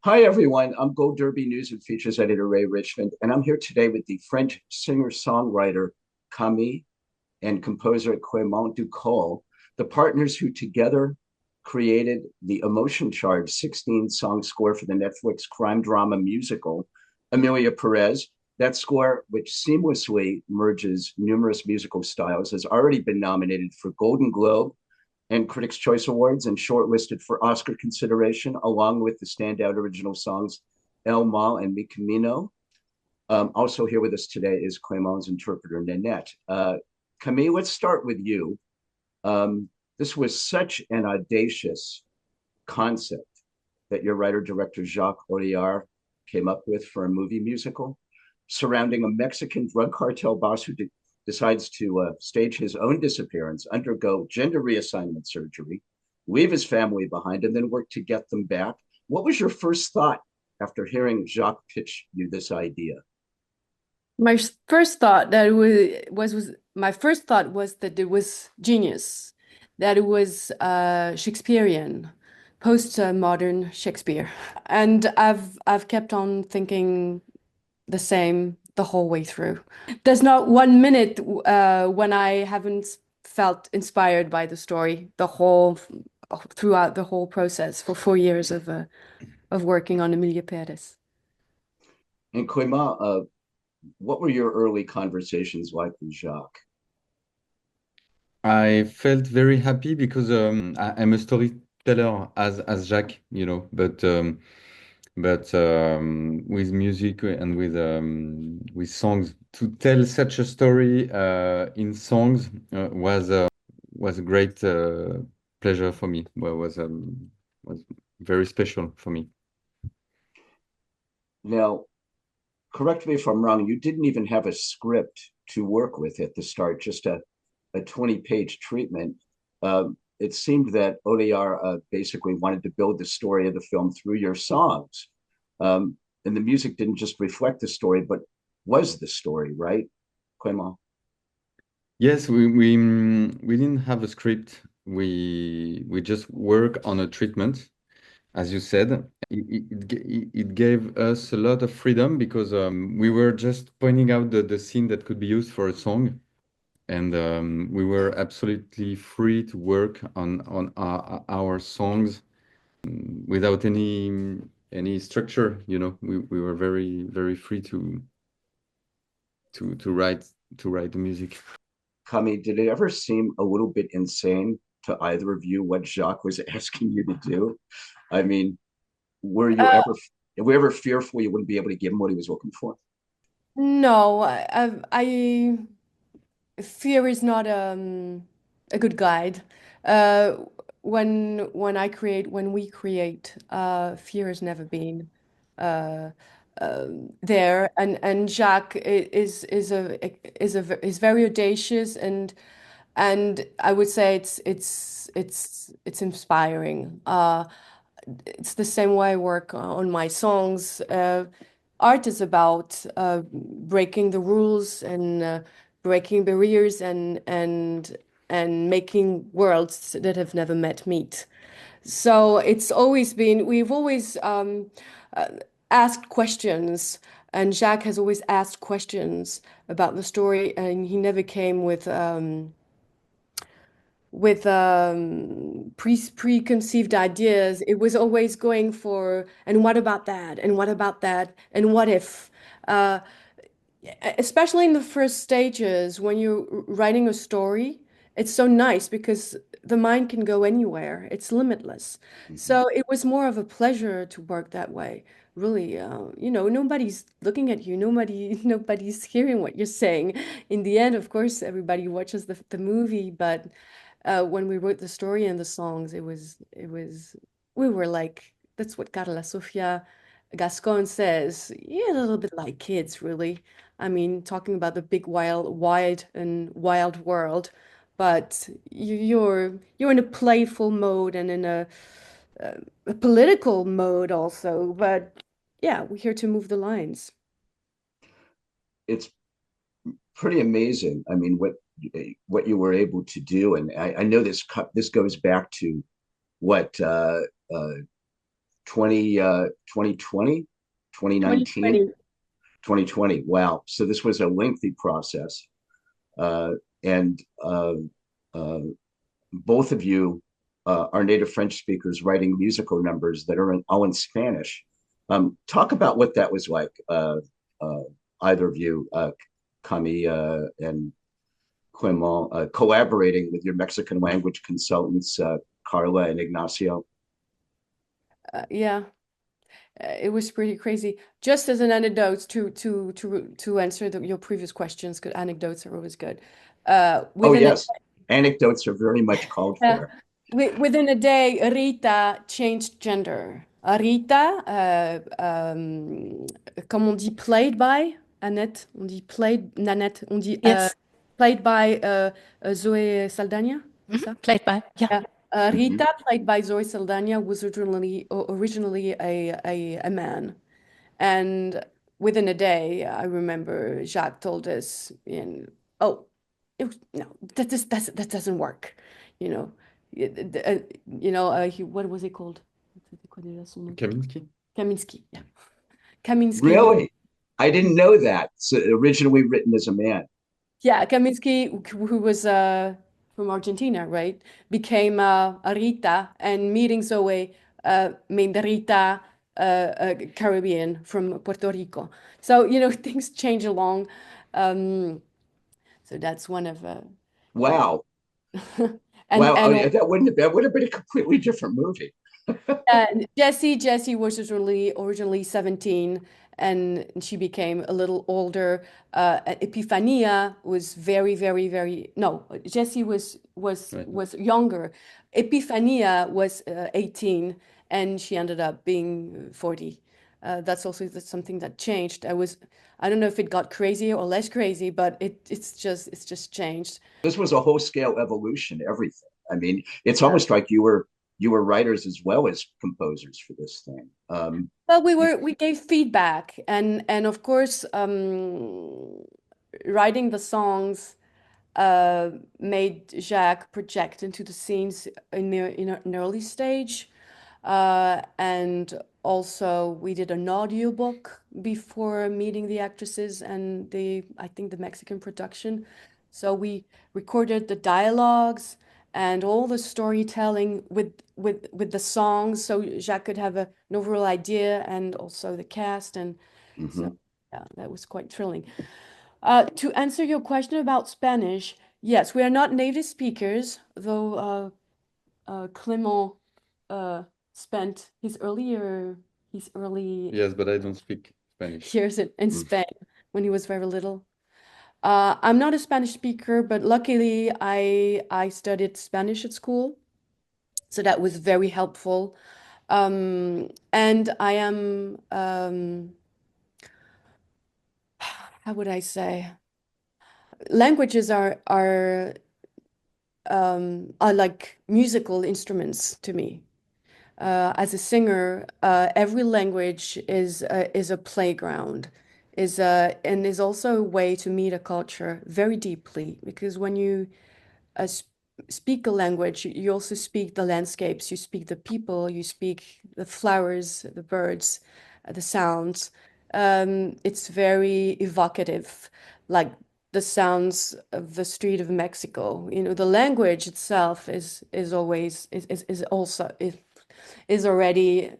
Hi, everyone. I'm Gold Derby News and Features Editor Ray Richmond, and I'm here today with the French singer-songwriter Camille and composer Clément Ducol, the partners who together created the emotion-charged 16-song score for the Netflix crime drama musical Emilia Pérez. That score, which seamlessly merges numerous musical styles, has already been nominated for Golden Globe and Critics' Choice Awards and shortlisted for Oscar consideration, along with the standout original songs El Mal and Mi Camino. Also here with us today is Clément's interpreter, Nanette. Camille, let's start with you. This was such an audacious concept that your writer-director Jacques Audiard came up with for a movie musical surrounding a Mexican drug cartel boss who decides to stage his own disappearance, undergo gender reassignment surgery, leave his family behind, and then work to get them back. What was your first thought after hearing Jacques pitch you this idea? My first thought that my first thought was that it was genius, that it was Shakespearean, post-modern Shakespeare, and I've kept on thinking the same the whole way through. There's not one minute when I haven't felt inspired by the story throughout the whole process for 4 years of working on Emilia Pérez. And Clément, what were your early conversations like with Jacques? I felt very happy because I'm a storyteller as Jacques, but with music and with songs to tell such a story in songs was a great pleasure for me. Was very special for me. Now, correct me if I'm wrong, you didn't even have a script to work with at the start, just a 20-page treatment. It seemed that Audiard basically wanted to build the story of the film through your songs. And the music didn't just reflect the story, but was the story, right, Clément? Yes, we didn't have a script. We just work on a treatment, as you said. It gave us a lot of freedom because we were just pointing out the scene that could be used for a song, and we were absolutely free to work on our songs without any structure. We were very free to write the music. Kami, did it ever seem a little bit insane to either of you what Jacques was asking you to do? I mean, were you Uh, ever were you ever fearful you wouldn't be able to give him what he was looking for? no, fear is not a good guide. Uh, when we create, fear has never been uh, there. And Jacques is very audacious, and I would say it's inspiring. It's the same way I work on my songs. Art is about breaking the rules and breaking barriers and making worlds that have never met meet. So we've always uh, asked questions, and Jacques has always asked questions about the story, and he never came with preconceived ideas. It was always going for, and what about that? And what about that? And what if? Uh, Especially in the first stages, when you're writing a story, it's so nice because the mind can go anywhere. It's limitless. Mhm. So it was more of a pleasure to work that way. Really, nobody's looking at you. Nobody's hearing what you're saying. In the end, of course, everybody watches the movie, but when we wrote the story and the songs, we were like, that's what Carla Sofia Gascon says. Yeah, a little bit like kids, really. I mean, talking about the big, wide and wild world, but you're in a playful mode and in a political mode also. But yeah, we're here to move the lines. It's pretty amazing. I mean, what you were able to do, and I know this goes back to what uh, 2020, 2019, 2020. 2020. Wow. So this was a lengthy process. And uh, both of you are native French speakers writing musical numbers that are all in Spanish. Talk about what that was like, uh, either of you, Camille and Clément, collaborating with your Mexican language consultants, Carla and Ignacio. Yeah. It was pretty crazy. Just as an anecdote to answer your previous questions, because anecdotes are always good. Oh, Within a yes. Anecdotes are very much called yeah, for. within a day, Rita changed gender. Rita, comme on dit, played by Annette, on dit played Nanette, on dit Yes. played by Zoe Saldana, c'est ça? Played by, yeah. Yeah. Mhm. Rita, played by Zoe Saldana, was originally a man. And within a day, I remember Jacques told us, oh, no, that doesn't work. You know, what was he called? C'était quoi déjà son nom? Kaminski? Kaminsky. Yeah, Kaminsky. Really? I didn't know that. So originally written as a man. Yeah, Kaminsky, who was from Argentina, right, became Rita, and meeting Zoe made Rita Caribbean from Puerto Rico. So, things change along. So that's one of uh, Wow. and Wow. Oh, and yeah, that would have been a completely different movie. Jessie was originally 17 and she became a little older. Epifania was very, very, very no, Jessie Right. was younger. Epifania was 18 and she ended up being 40. That's something that changed. I don't know if it got crazier or less crazy, but it's just changed. This was a whole scale evolution, everything. I mean, it's Yeah. almost like you were writers as well as composers for this thing. Well, You, we gave feedback and of course writing the songs made Jacques project into the scenes in an early stage. And also we did an audiobook before meeting the actresses and I think the Mexican production. So we recorded the dialogues and all the storytelling with the songs so Jacques could have an overall idea and also the cast. And so mhm. yeah, that was quite thrilling. To answer your question about Spanish, yes, we are not native speakers, though Clément uh, spent his early Yes, but I don't speak Spanish. years in Spain when he was very little. I'm not a Spanish speaker, but luckily I studied Spanish at school, so that was very helpful. And I am how would I say? Languages are like musical instruments to me. As a singer, every language is a playground, and is also a way to meet a culture very deeply. Because when you uh, sp speak a language, you also speak the landscapes, you speak the people, you speak the flowers, the birds, the sounds. It's very evocative, like the sounds of the street of Mexico. The language itself is always is also is already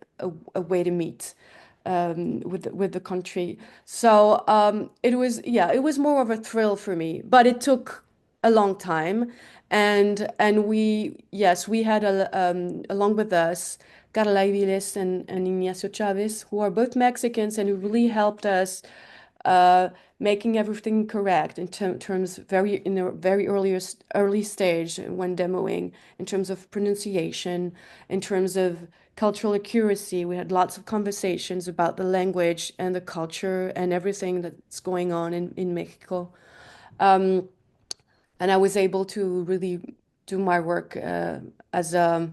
a way to meet with the country. So it was more of a thrill for me, but it took a long time. And we had along with us Carla Iviles and Ignacio Chavez, who are both Mexicans and who really helped us uh, making everything correct in terms in a very early stage when demoing, in terms of pronunciation, in terms of cultural accuracy. We had lots of conversations about the language and the culture and everything that's going on in Mexico. Um, and I was able to really do my work as a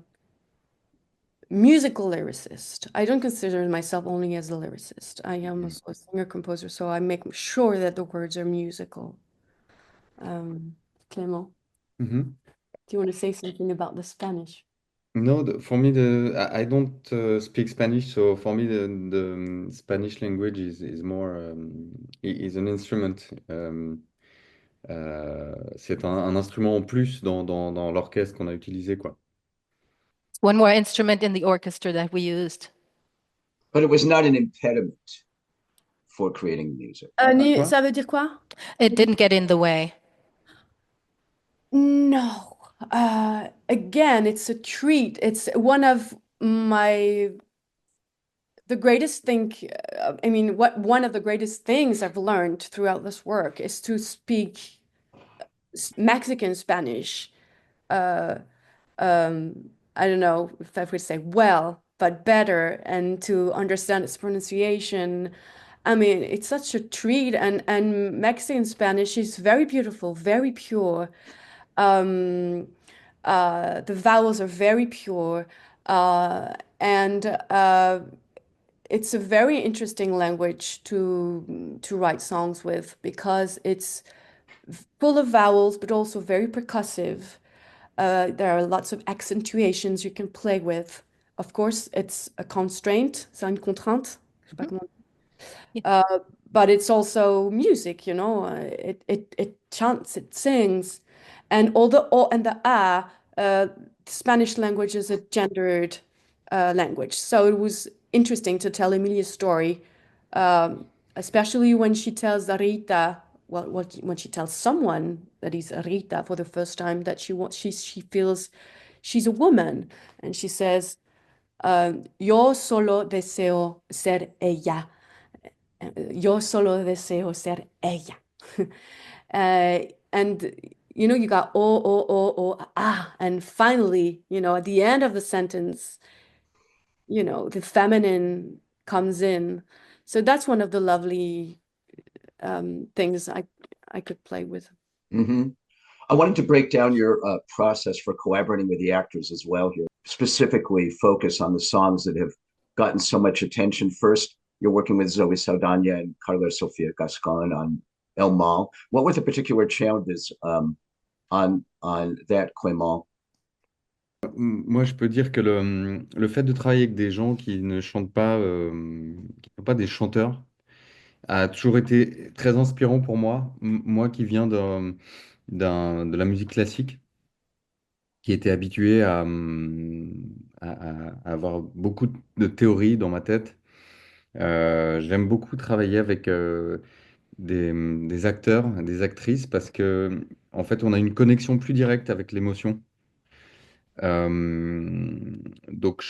musical lyricist. I don't consider myself only as a lyricist. I am also a singer composer, so I make sure that the words are musical. Clément, Mhm. do you want to say something about the Spanish? No, for me, I don't speak Spanish, so for me, the Spanish language is more is an instrument. C'est un instrument en plus dans l'orchestre qu'on a utilisé, quoi. One more instrument in the orchestra that we used. But it was not an impediment for creating music. Quoi? Ça veut dire quoi? It didn't get in the way. No. Again, it's a treat. It's one of the greatest thing, one of the greatest things I've learned throughout this work is to speak Mexican Spanish. Uh, I don't know if I would say well, but better, and to understand its pronunciation. I mean, it's such a treat, and Mexican Spanish is very beautiful, very pure. Um, the vowels are very pure, and it's a very interesting language to write songs with because it's full of vowels, but also very percussive. There are lots of accentuations you can play with. Of course, it's a constraint, c'est une contrainte. Je sais pas Mhm. comment. Yeah. But it's also music, you know. It chants, it sings, and all the o and the Spanish language is a gendered language. So it was interesting to tell Emilia's story, especially when she tells Rita, when she tells someone that is Rita for the first time, that she feels she's a woman, and she says, "Yo solo deseo ser ella." Yo solo deseo ser ella. And you got and finally, at the end of the sentence, the feminine comes in. So that's one of the lovely things I could play with. Mm-hmm. I wanted to break down your process for collaborating with the actors as well here, specifically focus on the songs that have gotten so much attention. First, you're working with Zoe Saldana and Carla Sofia Gascon on El Mal. What were the particular challenges on that, Clément? Moi, je peux dire que le fait de travailler avec des gens qui ne chantent pas, qui ne sont pas des chanteurs, a toujours été très inspirant pour moi. Moi qui viens de la musique classique, qui était habitué à avoir beaucoup de théories dans ma tête. J'aime beaucoup travailler avec des acteurs, des actrices, parce que en fait, on a une connexion plus directe avec l'émotion. Donc,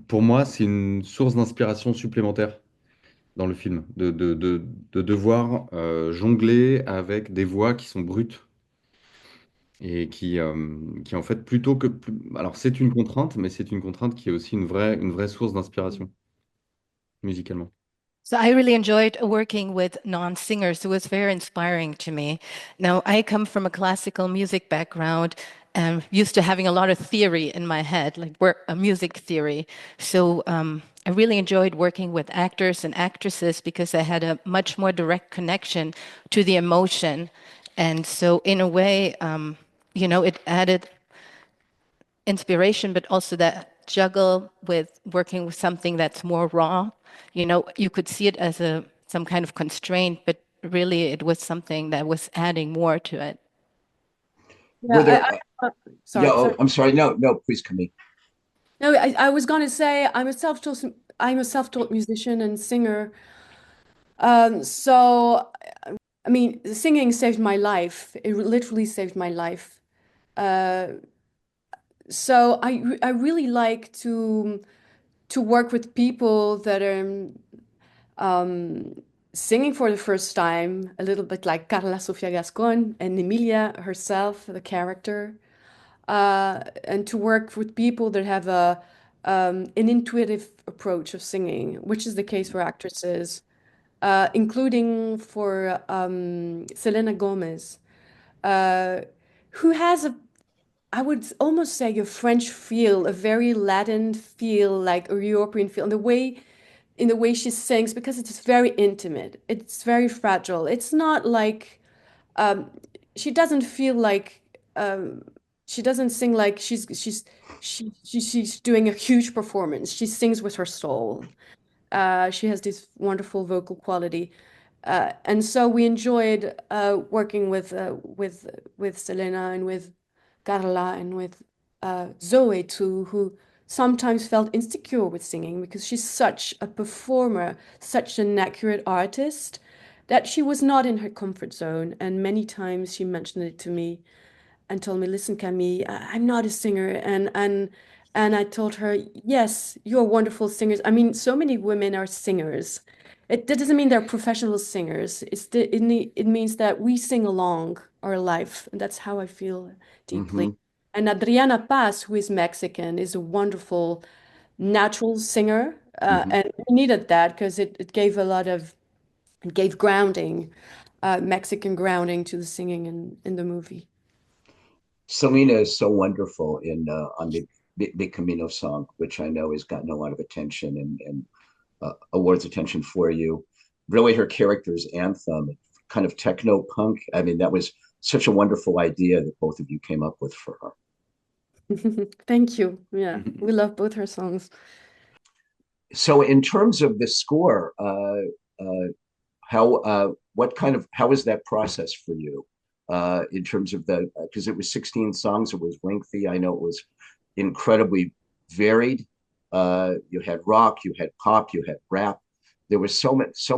pour moi, c'est une source d'inspiration supplémentaire dans le film, de devoir jongler avec des voix qui sont brutes et qui en fait, alors, c'est une contrainte, mais c'est une contrainte qui est aussi une vraie source d'inspiration musicalement. So I really enjoyed working with non-singers. It was very inspiring to me. Now, I come from a classical music background and used to having a lot of theory in my head, like a music theory. So I really enjoyed working with actors and actresses because I had a much more direct connection to the emotion. And so in a way, it added inspiration, but also that juggle with working with something that's more raw. You could see it as some kind of constraint, but really it was something that was adding more to it. Were Yeah, there? Yeah. sorry. Oh, I'm sorry. No, no. Please, Camille. No, I was gonna say I'm a self-taught musician and singer. So I mean, singing saved my life. It literally saved my life. Uh, so I really like to work with people that are singing for the first time, a little bit like Carla Sofia Gascon and Emilia herself, the character, and to work with people that have an intuitive approach of singing, which is the case for actresses, including for Selena Gomez, uh, who has I would almost say a French feel, a very Latin feel, like a European feel, in the way she sings, because it's very intimate. It's very fragile. It's not like um, she doesn't feel like she doesn't sing like She's doing a huge performance. She sings with her soul. She has this wonderful vocal quality. And so we enjoyed working with Selena and with Carla and with Zoe too, who sometimes felt insecure with singing because she's such a performer, such an accurate artist, that she was not in her comfort zone. And many times she mentioned it to me and told me, "Listen, Camille, I'm not a singer." And I told her, "Yes, you're wonderful singers." I mean, so many women are singers. That doesn't mean they're professional singers. It means that we sing along our life, and that's how I feel deeply. Hmm. And Adriana Paz, who is Mexican, is a wonderful natural singer, Hmm. and we needed that because it gave a lot of it gave grounding, Mexican grounding to the singing in the movie. Selena is so wonderful in on the Camino song, which I know has gotten a lot of attention and awards attention for you. Really, her character's anthem, kind of techno punk. I mean, that was such a wonderful idea that both of you came up with for her. Thank you. Yeah, we love both her songs. So, in terms of the score, how what kind of how was that process for you in terms of the because it was 16 songs, it was lengthy. I know it was incredibly varied. You had rock, you had pop, you had rap. There was so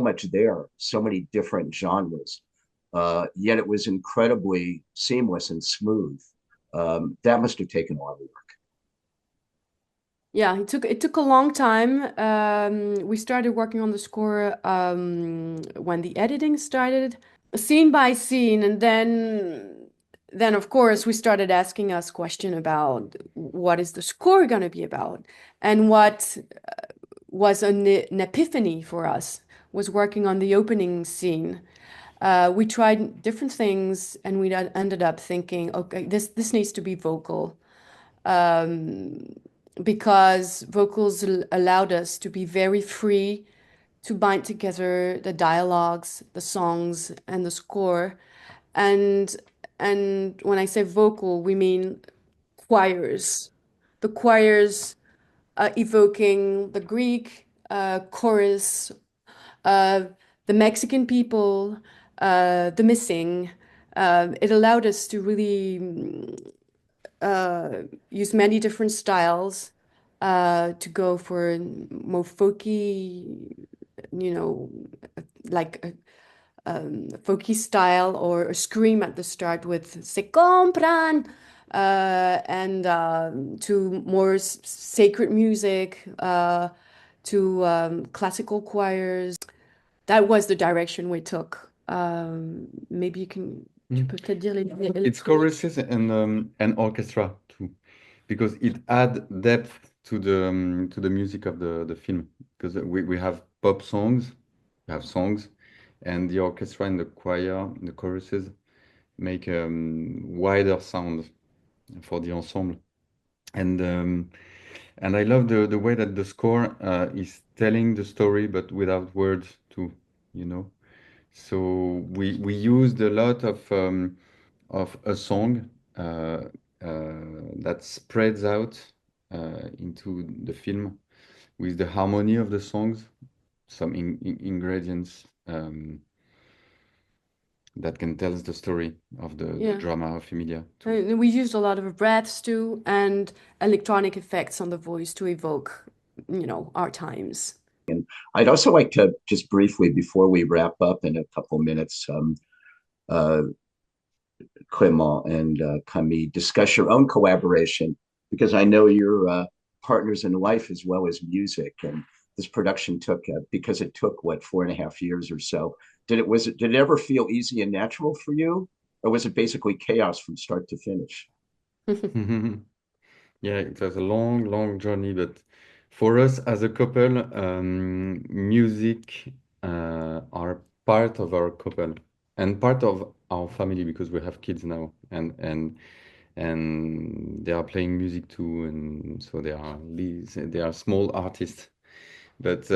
much there, so many different genres. Yet it was incredibly seamless and smooth. That must have taken a lot of work. Yeah, it took a long time. We started working on the score when the editing started, scene by scene, and then of course we started asking us question about what is the score going to be about, and what was an epiphany for us was working on the opening scene. We tried different things, and we ended up thinking, okay, this needs to be vocal, because vocals allowed us to be very free to bind together the dialogues, the songs, and the score. And and when I say vocal, we mean choirs. The choirs evoking the Greek chorus, uh, the Mexican people, the missing. It allowed us to really use many different styles to go for more folky, you know, like folky style, or a scream at the start with "se compran," and to more sacred music, to classical choirs. That was the direction we took. Maybe tu Mm. peux peut-être dire les It's électroniques. choruses and orchestra too, because it add depth to the music of the film. Because we have pop songs, we have songs, and the orchestra and the choir, the choruses make wider sound for the ensemble. And I love the way that the score is telling the story, but without words too, you know. So we used a lot of a song that spreads out into the film with the harmony of the songs, some ingredients that can tell us the story of the Yeah. drama of Emilia too. And we used a lot of breaths too, and electronic effects on the voice to evoke, our times. I'd also like to just briefly, before we wrap up in a couple minutes, uh, Clément and Camille, discuss your own collaboration because I know you're partners in life as well as music. And this production took because it took what 4.5 years or so. Did it ever feel easy and natural for you, or was it basically chaos from start to finish? Yeah, it was a long, long journey, but for us as a couple, music are part of our couple and part of our family because we have kids now, and they are playing music too, and so they are small artists. But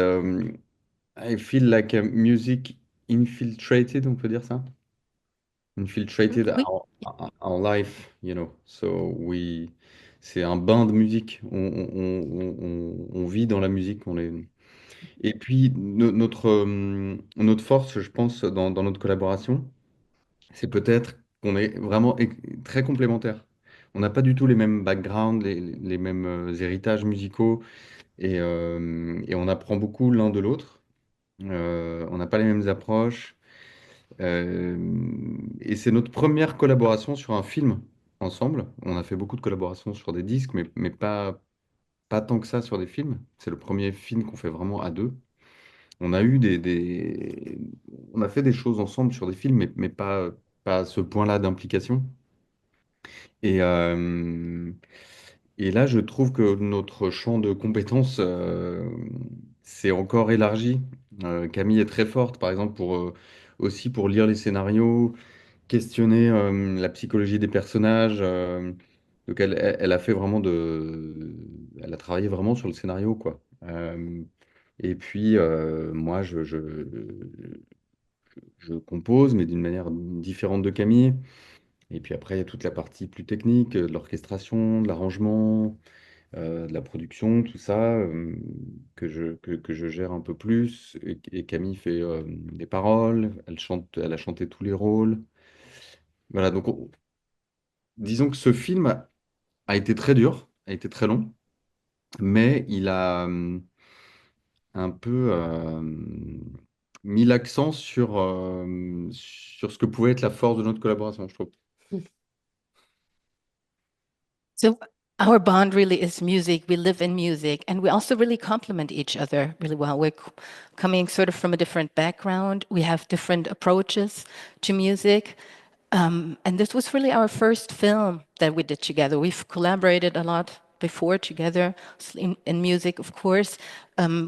I feel like music infiltrated, on peut dire ça? Infiltrated Oui. our life, you know. So c'est un bain de musique. On vit dans la musique. Et puis, notre force, je pense, dans notre collaboration, c'est peut-être qu'on est vraiment très complémentaires. On n'a pas du tout les mêmes backgrounds, les mêmes héritages musicaux, et on apprend beaucoup l'un de l'autre. On n'a pas les mêmes approches. Euh, et c'est notre première collaboration sur un film ensemble. On a fait beaucoup de collaborations sur des disques, mais pas tant que ça sur des films. C'est le premier film qu'on fait vraiment à deux. On a eu on a fait des choses ensemble sur des films, mais pas à ce point-là d'implication. Et, euh, et là, je trouve que notre champ de compétences s'est encore élargi. Camille est très forte, par exemple, aussi pour lire les scénarios, questionner la psychologie des personnages. Donc, elle a fait vraiment elle a travaillé vraiment sur le scénario, quoi. Et puis, moi, je compose, mais d'une manière différente de Camille. Et puis après, il y a toute la partie plus technique, de l'orchestration, de l'arrangement, de la production, tout ça, que je gère un peu plus. Et Camille fait les paroles, elle a chanté tous les rôles. Voilà, donc disons que ce film a été très dur, a été très long, mais il a un peu mis l'accent sur ce que pouvait être la force de notre collaboration, je trouve. So our bond really is music. We live in music, and we also really complement each other really well. We're coming sort of from a different background. We have different approaches to music. And this was really our first film that we did together. We've collaborated a lot before together in music, of course.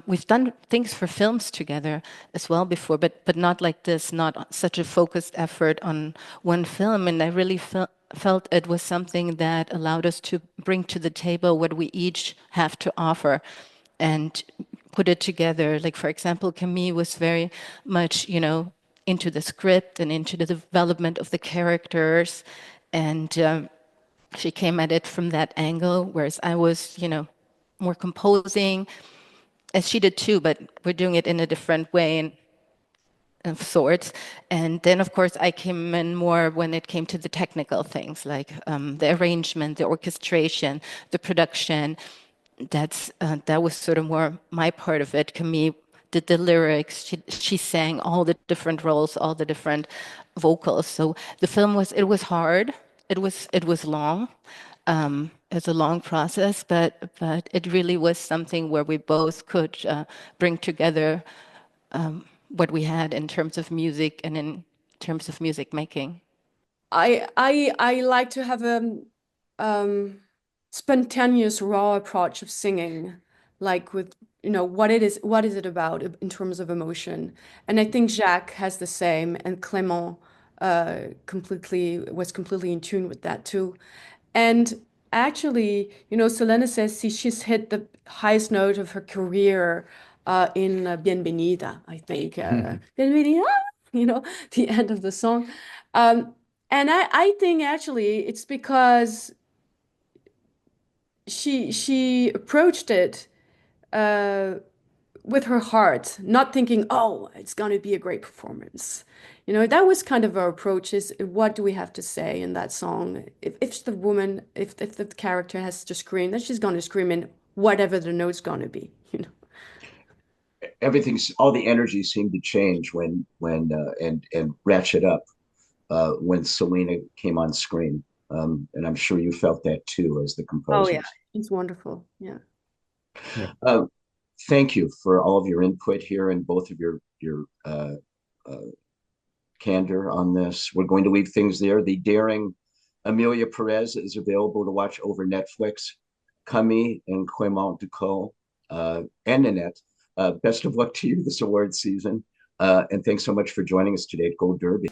We've done things for films together as well before, but not like this, not such a focused effort on one film. And I really felt it was something that allowed us to bring to the table what we each have to offer and put it together. Like, for example, Camille was very much, into the script and into the development of the characters. And she came at it from that angle, whereas I was, more composing, as she did too, but we're doing it in a different way and of sorts. And then, of course, I came in more when it came to the technical things, like the arrangement, the orchestration, the production. That was sort of more my part of it. Camille did the lyrics. She sang all the different roles, all the different vocals. So the film was hard. It was long. It's a long process, but it really was something where we both could bring together what we had in terms of music and in terms of music making. I like to have a spontaneous, raw approach of singing, like with, what is it about in terms of emotion. And I think Jacques has the same, and Clément was completely in tune with that too. And actually, Selena says she's hit the highest note of her career in Bienvenida, I think. Bienvenida, the end of the song. And I think actually it's because she approached it uh, with her heart, not thinking, oh, it's going to be a great performance. That was kind of our approach is what do we have to say in that song? If the character has to scream, then she's going to scream in whatever the note's going to be. All the energy seemed to change and ratchet up when Selena came on screen. And I'm sure you felt that too as the Oh composer. yeah, it's wonderful. Yeah. Yeah. Thank you for all of your input here and both of your candor on this. We're going to leave things there. The daring Emilia Pérez is available to watch over Netflix. Camille and Clément Ducol and Nanette. Best of luck to you this award season. And thanks so much for joining us today at Gold Derby.